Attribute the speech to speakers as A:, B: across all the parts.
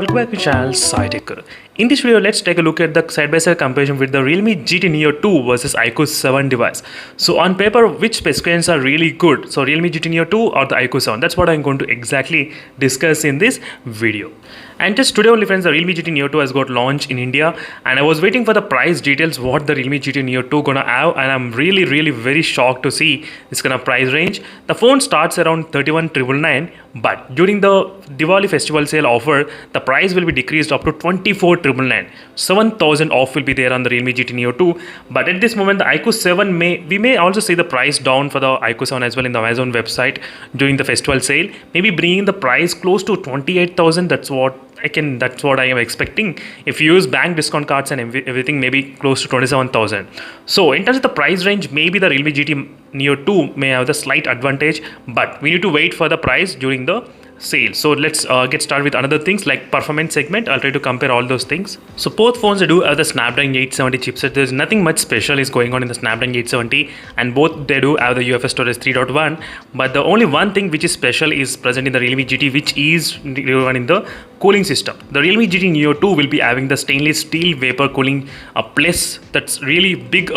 A: welcome back to channel SciTech. In this video, let's take a look at the side-by-side comparison with the Realme GT Neo 2 versus iQOO 7 device. So on paper, which specifications are really good? So Realme GT Neo 2 or the iQOO 7? That's what I'm going to exactly discuss in this video. And just today only friends, the Realme GT Neo 2 has got launched in India, and I was waiting for the price details what the Realme GT Neo 2 gonna have, and I'm really very shocked to see this kind of price range. The phone starts around 31,999, but during the Diwali festival sale offer, the price will be decreased up to 24,999. 7,000 off will be there on the Realme GT Neo 2. But at this moment, the iQOO 7 we may also see the price down for the iQOO 7 as well in the Amazon website during the festival sale, maybe bringing the price close to 28,000. That's what I am expecting. If you use bank discount cards and everything, maybe close to 27,000. So in terms of the price range, maybe the Realme GT Neo 2 may have the slight advantage, but we need to wait for the price during the sale. So let's get started with another things like performance segment. I'll try to compare all those things. So both phones do have the Snapdragon 870 chipset. There's nothing much special is going on in the Snapdragon 870, and both they do have the UFS storage 3.1. But the only one thing which is special is present in the Realme GT, which is in the cooling system. The Realme GT Neo 2 will be having the stainless steel vapor cooling plus that's really big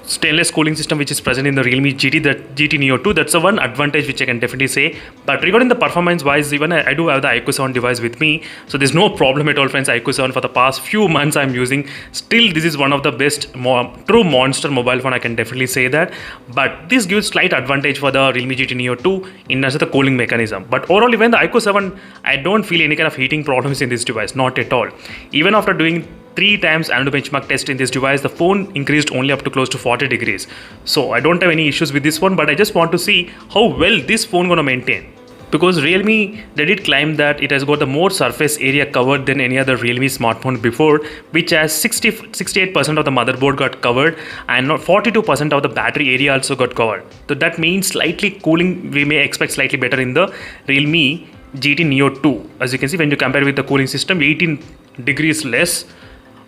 A: stainless cooling system which is present in the Realme GT Neo 2. That's the one advantage which I can definitely say. But regarding the performance wise, even I do have the iQOO 7 device with me, so there's no problem at all friends. iQOO 7 for the past few months I'm using. Still, this is one of the best true monster mobile phone, I can definitely say that. But this gives slight advantage for the Realme GT Neo 2 in terms of the cooling mechanism. But overall, even the iQOO 7, I don't feel any kind of heating problems in this device, not at all. Even after doing 3 times Antutu benchmark test in this device, the phone increased only up to close to 40 degrees. So I don't have any issues with this one, but I just want to see how well this phone gonna maintain. Because Realme, they did claim that it has got the more surface area covered than any other Realme smartphone before, which has 68% of the motherboard got covered, and 42% of the battery area also got covered. So that means slightly cooling, we may expect slightly better in the Realme GT Neo 2. As you can see, when you compare with the cooling system, 18 degrees less.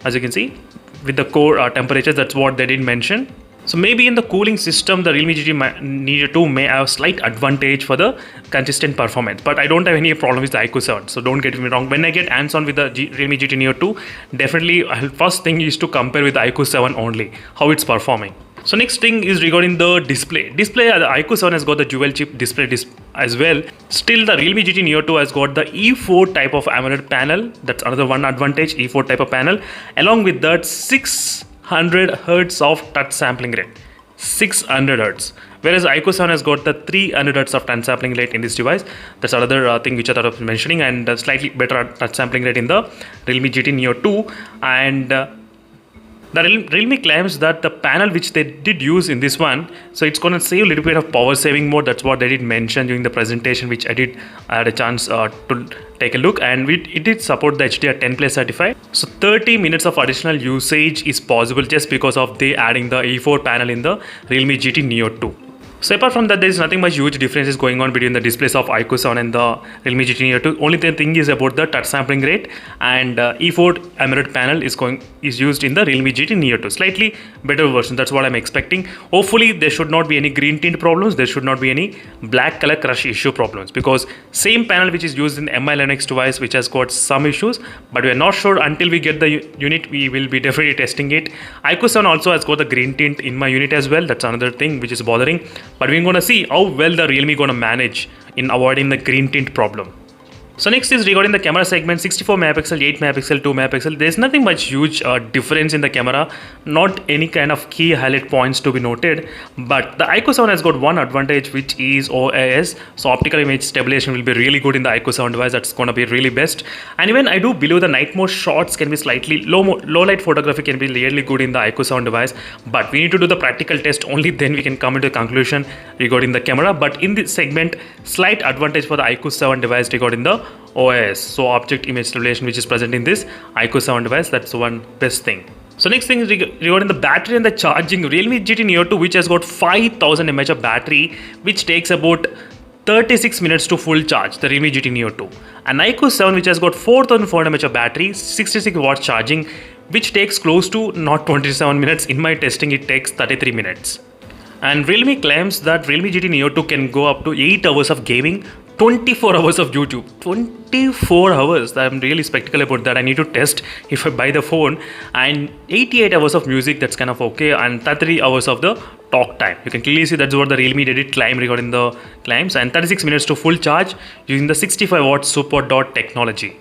A: As you can see, with the core temperatures, that's what they did mention. So maybe in the cooling system, the Realme GT Neo 2 may have slight advantage for the consistent performance. But I don't have any problem with the iQOO 7, so don't get me wrong. When I get hands-on with the Realme GT Neo 2, definitely first thing is to compare with the iQOO 7 only, how it's performing. So next thing is regarding the display. The iQOO 7 has got the dual chip display as well. Still, the Realme GT Neo 2 has got the E4 type of AMOLED panel. That's another one advantage, E4 type of panel. Along with that, 600 Hz of touch sampling rate. 600 Hz. Whereas iQOO 7 has got the 300 Hz of touch sampling rate in this device. That's another thing which I thought of mentioning, and slightly better touch sampling rate in the Realme GT Neo 2. And the Realme claims that the panel which they did use in this one, so it's going to save a little bit of power saving mode. That's what they did mention during the presentation, which I had a chance to take a look, and it did support the HDR10 Plus certified. So 30 minutes of additional usage is possible just because of they adding the E4 panel in the Realme GT Neo 2. So apart from that, there is nothing much huge differences going on between the displays of iQOO 7 and the Realme GT Neo 2. Only the thing is about the touch sampling rate, and E4 AMOLED panel is used in the Realme GT Neo 2. Slightly better version. That's what I'm expecting. Hopefully, there should not be any green tint problems. There should not be any black color crush issue problems, because same panel which is used in the MI Linux device, which has got some issues, but we are not sure until we get the unit. We will be definitely testing it. iQOO 7 also has got the green tint in my unit as well. That's another thing which is bothering. But we're going to see how well the Realme going to manage in avoiding the green tint problem. So next is regarding the camera segment, 64 megapixel, 8 megapixel, 2 megapixel. There's nothing much huge difference in the camera, not any kind of key highlight points to be noted. But the iQOO 7 has got one advantage, which is OIS. So optical image stabilization will be really good in the iQOO 7 device. That's going to be really best. And even I do believe the night mode shots can be slightly low light photography can be really good in the iQOO 7 device. But we need to do the practical test, only then we can come into a conclusion regarding the camera. But in this segment, slight advantage for the iQOO 7 device regarding the OIS, so object image stabilization, which is present in this iQOO 7 device. That's one best thing. So next thing is regarding the battery and the charging. Realme GT Neo 2, which has got 5000 mAh of battery, which takes about 36 minutes to full charge, the Realme GT Neo 2. And iQOO 7, which has got 4400 mAh of battery, 66 watts charging, which takes close to not 27 minutes. In my testing, it takes 33 minutes. And Realme claims that Realme GT Neo 2 can go up to 8 hours of gaming, 24 hours of YouTube. 24 hours. I'm really skeptical about that. I need to test if I buy the phone. And 88 hours of music, that's kind of okay. And 33 hours of the talk time. You can clearly see that's what the Realme did claim regarding the claims. And 36 minutes to full charge using the 65 watt super dot technology.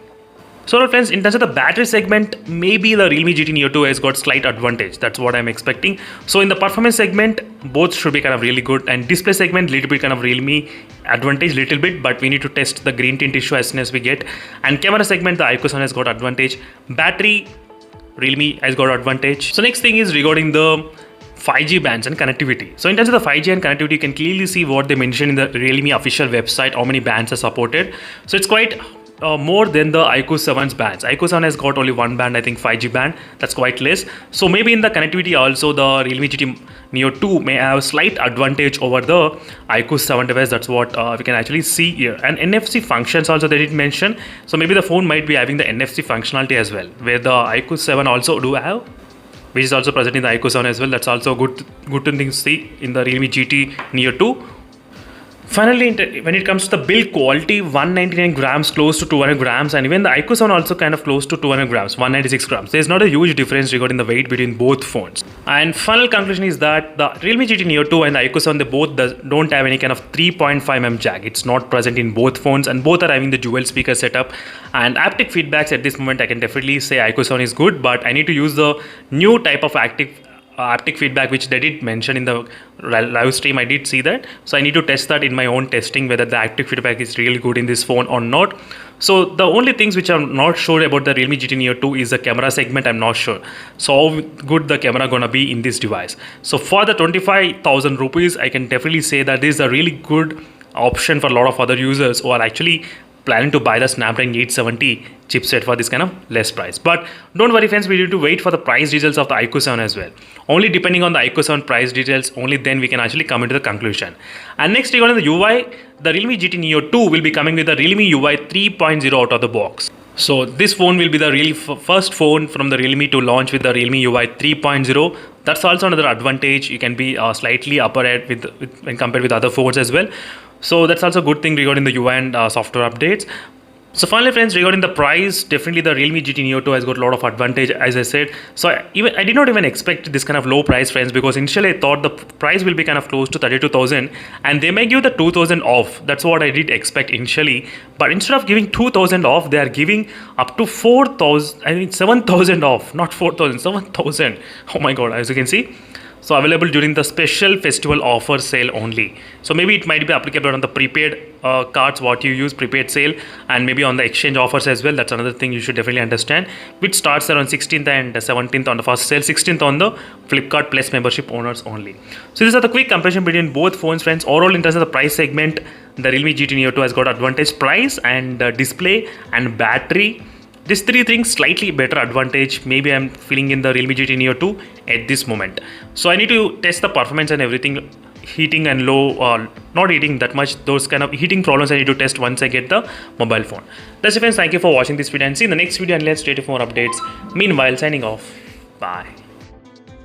A: So friends, in terms of the battery segment, maybe the Realme GT Neo 2 has got slight advantage. That's what I'm expecting. So in the performance segment, both should be kind of really good, and display segment, little bit kind of Realme advantage, little bit, but we need to test the green tint issue as soon as we get. And camera segment, the iQOO 7 has got advantage. Battery, Realme has got advantage. So next thing is regarding the 5G bands and connectivity. So in terms of the 5G and connectivity, you can clearly see what they mentioned in the Realme official website, how many bands are supported. So it's quite more than the iQOO 7's bands. iQOO 7 has got only one band, I think 5G band. That's quite less. So maybe in the connectivity also, the Realme GT Neo 2 may have slight advantage over the iQOO 7 device. That's what we can actually see here. And NFC functions also they did mention. So maybe the phone might be having the NFC functionality as well, where the iQOO 7 also do have, which is also present in the iQOO 7 as well. That's also good thing to see in the Realme GT Neo 2. Finally, when it comes to the build quality, 199 grams close to 200 grams, and even the iQOO 7 also kind of close to 200 grams, 196 grams. There's not a huge difference regarding the weight between both phones. And final conclusion is that the Realme GT Neo 2 and the iQOO 7, they both don't have any kind of 3.5mm jack. It's not present in both phones, and both are having the dual speaker setup. And haptic feedbacks at this moment, I can definitely say iQOO 7 is good, but I need to use the new type of haptic feedback which they did mention in the live stream. I did see that, so I need to test that in my own testing whether the haptic feedback is really good in this phone or not. So the only things which I'm not sure about the Realme GT Neo 2 is the camera segment. I'm not sure so how good the camera gonna be in this device. So for the 25,000 rupees, I can definitely say that this is a really good option for a lot of other users who are actually planning to buy the Snapdragon 870 chipset for this kind of less price. But don't worry friends, we need to wait for the price details of the iQOO 7 as well. Only depending on the iQOO 7 price details, only then we can actually come into the conclusion. And next regarding the UI, the Realme GT Neo 2 will be coming with the Realme UI 3.0 out of the box. So this phone will be the really first phone from the Realme to launch with the Realme UI 3.0. That's also another advantage. You can be slightly upper end when compared with other phones as well. So that's also a good thing regarding the UI and software updates. So finally friends, regarding the price, definitely the Realme GT Neo 2 has got a lot of advantage, as I said. So I did not even expect this kind of low price friends, because initially I thought the price will be kind of close to 32,000 and they may give the 2,000 off. That's what I did expect initially, but instead of giving 2,000 off, they are giving up to 4,000, I mean 7,000 off, not 4,000, 7,000. Oh my god, as you can see. So available during the special festival offer sale only. So maybe it might be applicable on the prepaid cards what you use, prepaid sale, and maybe on the exchange offers as well. That's another thing you should definitely understand, which starts around 16th and 17th on the first sale, 16th on the Flipkart Plus membership owners only. So these are the quick comparison between both phones friends. Overall in terms of the price segment, the Realme GT Neo 2 has got advantage price and display and battery. These three things slightly better advantage. Maybe I'm feeling in the Realme GT Neo 2 at this moment. So I need to test the performance and everything, heating and low, not heating that much, those kind of heating problems I need to test once I get the mobile phone. That's it friends, thank you for watching this video and see you in the next video, and let's stay tuned for more updates. Meanwhile, signing off. Bye.